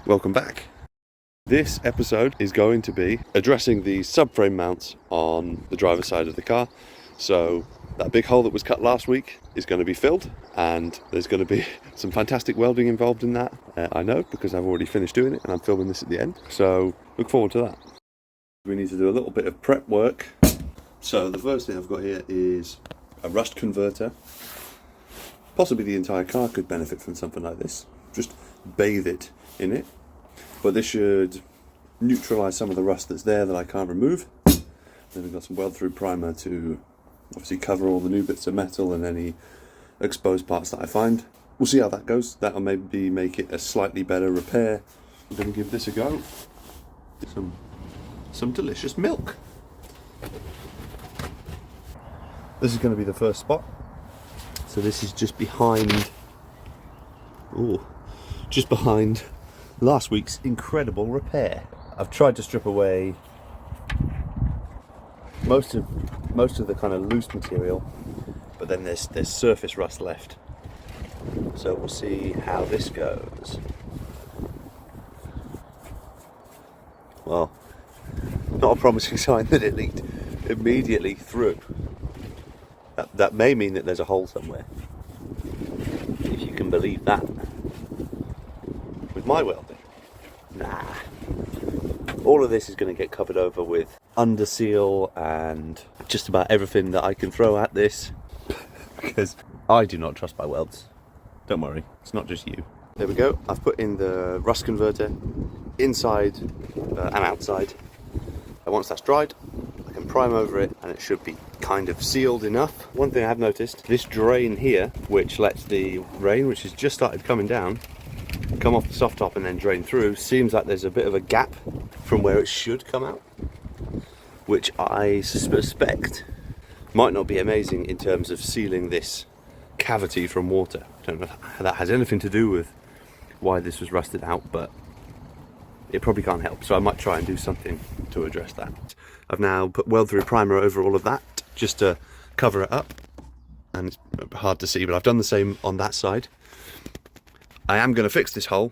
Welcome back. This episode is going to be addressing the subframe mounts on the driver's side of the car. So that big hole that was cut last week is going to be filled, and there's going to be some fantastic welding involved in that. I know, because I've already finished doing it and I'm filming this at the end. So look forward to that. We need to do a little bit of prep work. So the first thing I've got here is a rust converter. Possibly the entire car could benefit from something like this. Just bathe it in it. But this should neutralise some of the rust that's there that I can't remove. Then we've got some weld through primer to obviously cover all the new bits of metal and any exposed parts that I find. We'll see how that goes. That'll maybe make it a slightly better repair. I'm going to give this a go. Some delicious milk. This is going to be the first spot. So this is just behind, just behind last week's incredible repair. I've tried to strip away most of the kind of loose material, but then there's surface rust left. So we'll see how this goes. Well, not a promising sign that it leaked immediately through. That may mean that there's a hole somewhere, if you can believe that. With my welding, nah. All of this is going to get covered over with under seal and just about everything that I can throw at this, because I do not trust my welds. Don't worry, it's not just you. There we go. I've put in the rust converter inside and outside. And once that's dried, I can prime over it and it should be kind of sealed enough. One thing I have noticed, this drain here, which lets the rain, which has just started coming down, come off the soft top and then drain through, seems like there's a bit of a gap from where it should come out, which I suspect might not be amazing in terms of sealing this cavity from water. I don't know if that has anything to do with why this was rusted out, but it probably can't help, so I might try and do something to address that. I've now put weld through primer over all of that just to cover it up, and it's hard to see, but I've done the same on that side. I am going to fix this hole,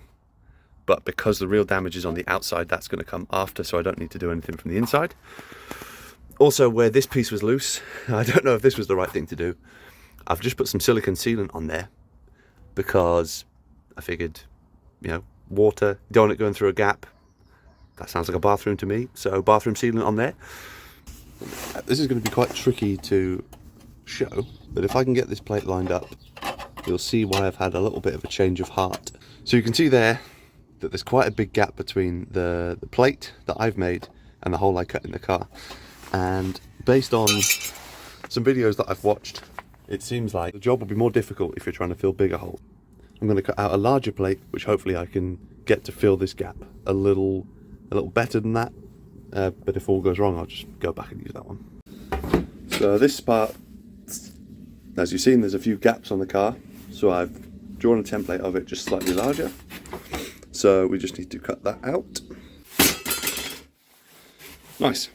but because the real damage is on the outside, that's going to come after, so I don't need to do anything from the inside. Also, where this piece was loose, I don't know if this was the right thing to do. I've just put some silicone sealant on there because I figured, you know, water, don't want it going through a gap. That sounds like a bathroom to me, so bathroom sealant on there. This is going to be quite tricky to show, but if I can get this plate lined up, you'll see why I've had a little bit of a change of heart. So you can see there that there's quite a big gap between the plate that I've made and the hole I cut in the car. And based on some videos that I've watched, it seems like the job will be more difficult if you're trying to fill bigger holes. I'm going to cut out a larger plate, which hopefully I can get to fill this gap a little better than that. But if all goes wrong, I'll just go back and use that one. So this part, as you've seen, there's a few gaps on the car. So I've drawn a template of it just slightly larger. So we just need to cut that out. Nice.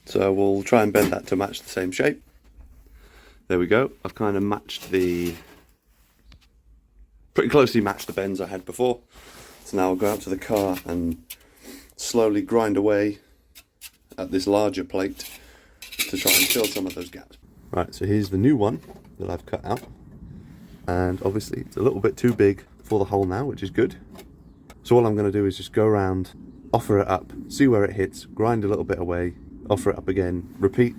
So we'll try and bend that to match the same shape. There we go. I've kind of pretty closely matched the bends I had before. So now I'll go out to the car and slowly grind away at this larger plate to try and fill some of those gaps. Right, so here's the new one that I've cut out. And obviously it's a little bit too big for the hole now, which is good. So all I'm going to do is just go around, offer it up, see where it hits, grind a little bit away, offer it up again, repeat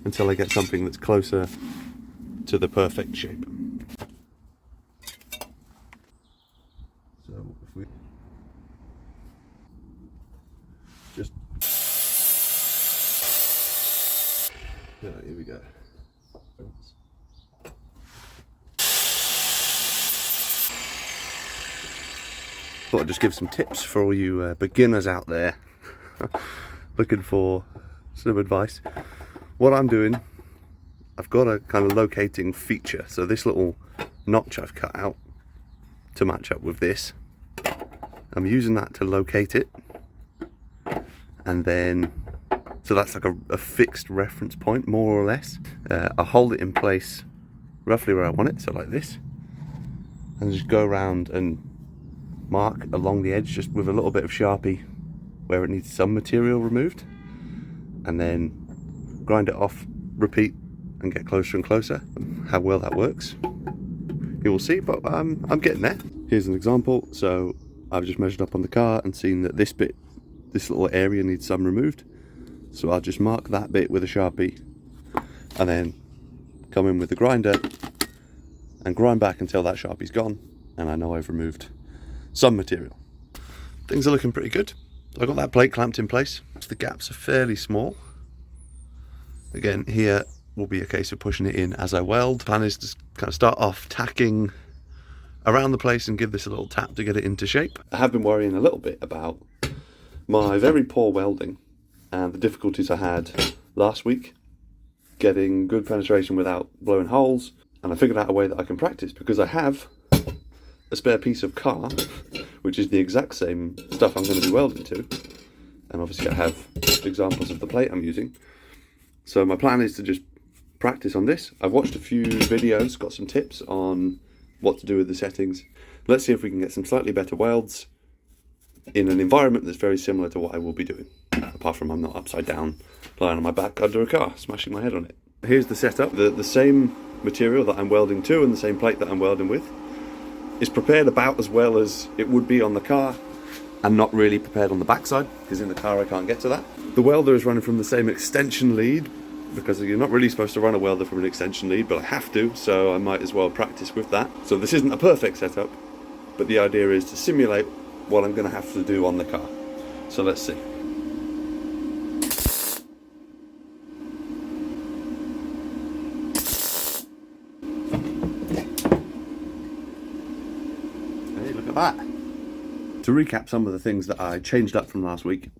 until I get something that's closer to the perfect shape. So if we just, yeah, here we go. Thought I'd just give some tips for all you beginners out there looking for some advice. What I'm doing, I've got a kind of locating feature. So this little notch I've cut out to match up with this, I'm using that to locate it, and then so that's like a fixed reference point, more or less. I hold it in place roughly where I want it, so like this, and just go around and mark along the edge just with a little bit of Sharpie where it needs some material removed, and then grind it off, repeat, and get closer and closer. How well that works, you will see, but I'm getting there. Here's an example. So I've just measured up on the car and seen that this bit, this little area needs some removed. So I'll just mark that bit with a Sharpie and then come in with the grinder and grind back until that Sharpie's gone, and I know I've removed some material. Things are looking pretty good. I got that plate clamped in place. The gaps are fairly small. Again, here will be a case of pushing it in as I weld. The plan is to kind of start off tacking around the place and give this a little tap to get it into shape. I have been worrying a little bit about my very poor welding and the difficulties I had last week getting good penetration without blowing holes, and I figured out a way that I can practice, because I have a spare piece of car which is the exact same stuff I'm going to be welding to, and obviously I have examples of the plate I'm using. So my plan is to just practice on this. I've watched a few videos, got some tips on what to do with the settings. Let's see if we can get some slightly better welds in an environment that's very similar to what I will be doing, apart from I'm not upside down lying on my back under a car smashing my head on it. Here's the setup. The same material that I'm welding to and the same plate that I'm welding with is prepared about as well as it would be on the car, and not really prepared on the backside, because in the car I can't get to that. The welder is running from the same extension lead, because you're not really supposed to run a welder from an extension lead, but I have to, so I might as well practice with that. So this isn't a perfect setup, but the idea is to simulate what I'm going to have to do on the car. So let's see. Hey, look at that. To recap some of the things that I changed up from last week,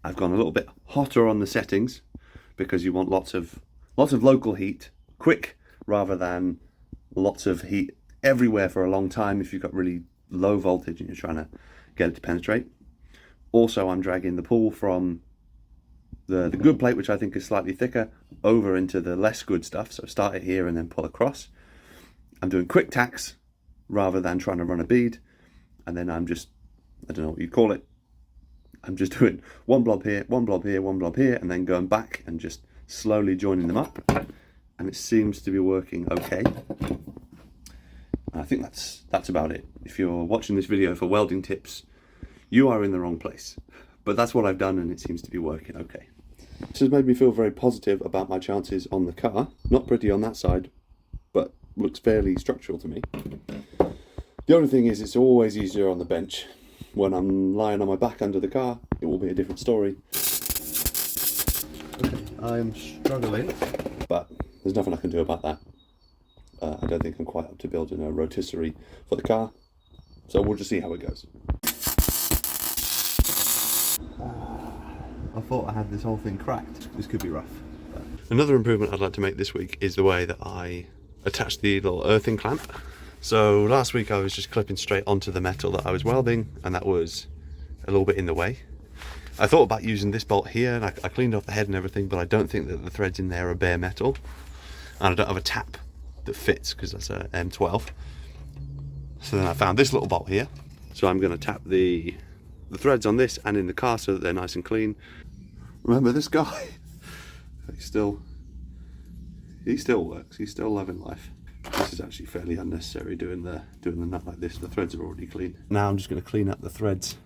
I've gone a little bit hotter on the settings, because you want lots of local heat, quick, rather than lots of heat everywhere for a long time if you've got really low voltage and you're trying to get it to penetrate. Also, I'm dragging the pull from the good plate, which I think is slightly thicker, over into the less good stuff. So start it here and then pull across. I'm doing quick tacks rather than trying to run a bead. And then I'm just, I don't know what you call it, I'm just doing one blob here, one blob here, one blob here, and then going back and just slowly joining them up. And it seems to be working okay. And I think that's about it. If you're watching this video for welding tips, you are in the wrong place. But that's what I've done, and it seems to be working okay. This has made me feel very positive about my chances on the car. Not pretty on that side, but looks fairly structural to me. The only thing is, it's always easier on the bench. When I'm lying on my back under the car, it will be a different story. Okay, I'm struggling, but there's nothing I can do about that. I don't think I'm quite up to building a rotisserie for the car, so we'll just see how it goes. I thought I had this whole thing cracked. This could be rough. Another improvement I'd like to make this week is the way that I attach the little earthing clamp. So last week I was just clipping straight onto the metal that I was welding, and that was a little bit in the way. I thought about using this bolt here, and I cleaned off the head and everything, but I don't think that the threads in there are bare metal, and I don't have a tap that fits because that's a M12. So then I found this little bolt here, so I'm going to tap the threads on this and in the car so that they're nice and clean. Remember this guy? he still works. He's still loving life. This is actually fairly unnecessary, doing the nut like this. The threads are already clean. Now I'm just going to clean up the threads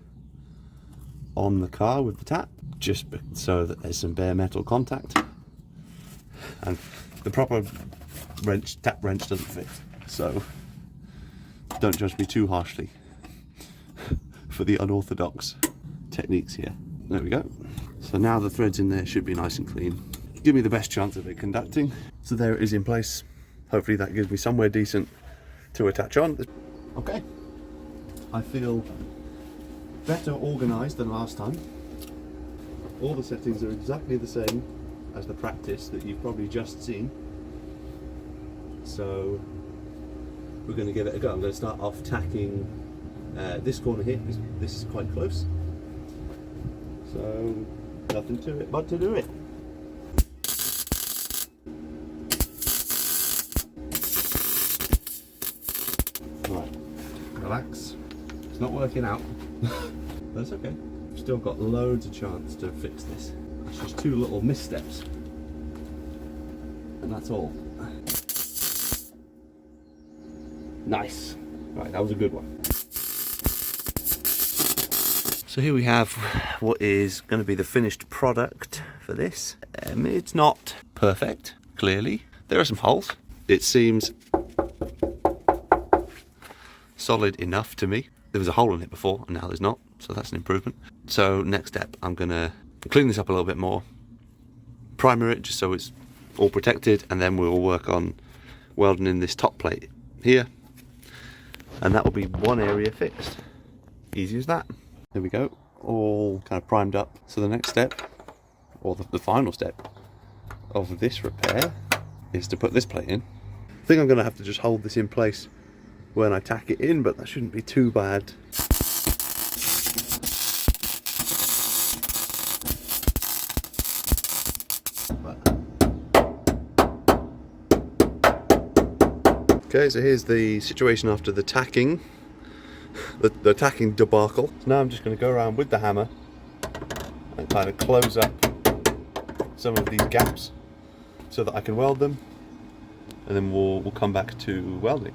on the car with the tap, just so that there's some bare metal contact. And the proper tap wrench doesn't fit, so don't judge me too harshly for the unorthodox techniques here. There we go. So now the threads in there should be nice and clean. Give me the best chance of it conducting. So there it is in place. Hopefully that gives me somewhere decent to attach on. Okay, I feel better organised than last time. All the settings are exactly the same as the practice that you've probably just seen. So we're going to give it a go. I'm going to start off tacking this corner here. This is quite close. So nothing to it but to do it. Right, relax, It's not working out. That's okay. Still got loads of chance to fix this. That's just 2 little missteps. And that's all. Nice. Right, that was a good one. So here we have what is going to be the finished product for this. It's not perfect, clearly. There are some holes. It seems solid enough to me. There was a hole in it before and now there's not, so that's an improvement. So next step, I'm going to clean this up a little bit more, primer it just so it's all protected, and then we'll work on welding in this top plate here, and that will be one area fixed. Easy as that. There we go, all kind of primed up. So the next step, or the final step of this repair, is to put this plate in. I think I'm going to have to just hold this in place when I tack it in, but that shouldn't be too bad. Okay, so here's the situation after the tacking, the tacking debacle. So now I'm just going to go around with the hammer and kind of close up some of these gaps so that I can weld them, and then we'll come back to welding.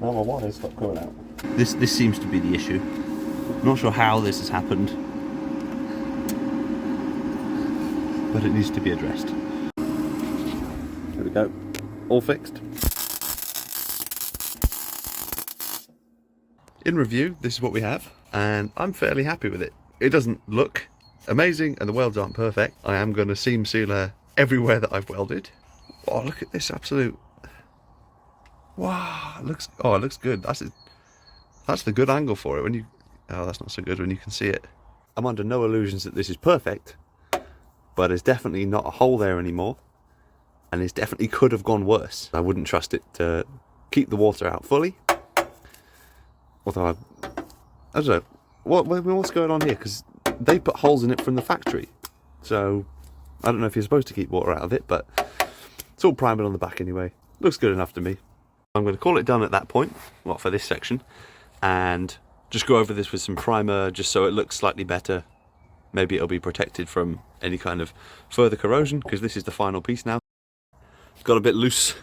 Now my wires stop coming out. This seems to be the issue. I'm not sure how this has happened, but it needs to be addressed. There we go, all fixed. In review, this is what we have, and I'm fairly happy with it. It doesn't look amazing, and the welds aren't perfect. I am going to seam sealer everywhere that I've welded. Oh, look at this absolute... Wow, it looks good. That's the good angle for it. When you, oh, that's not so good when you can see it. I'm under no illusions that this is perfect, but there's definitely not a hole there anymore, and it definitely could have gone worse. I wouldn't trust it to keep the water out fully. Although I don't know what's going on here, because they put holes in it from the factory, so I don't know if you're supposed to keep water out of it, but it's all primed on the back anyway. Looks good enough to me. I'm going to call it done at that point, well, for this section, and just go over this with some primer just so it looks slightly better. Maybe it'll be protected from any kind of further corrosion, because this is the final piece now. It's got a bit loose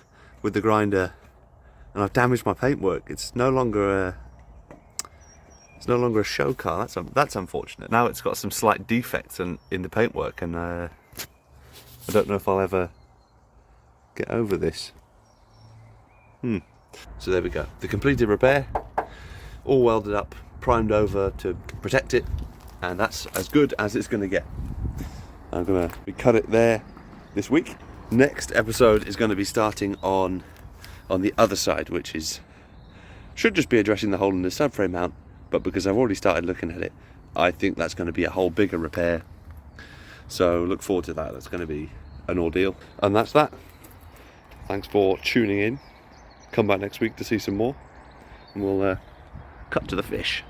with the grinder, and I've damaged my paintwork. It's no longer a show car. That's unfortunate. Now it's got some slight defects in the paintwork, and I don't know if I'll ever get over this. So there we go, the completed repair, all welded up, primed over to protect it, and that's as good as it's going to get. I'm going to cut it there this week. Next episode is going to be starting on the other side, which should just be addressing the hole in the subframe mount, but because I've already started looking at it, I think that's going to be a whole bigger repair. So look forward to that. That's going to be an ordeal. And that's that. Thanks for tuning in. Come back next week to see some more, and we'll cut to the fish.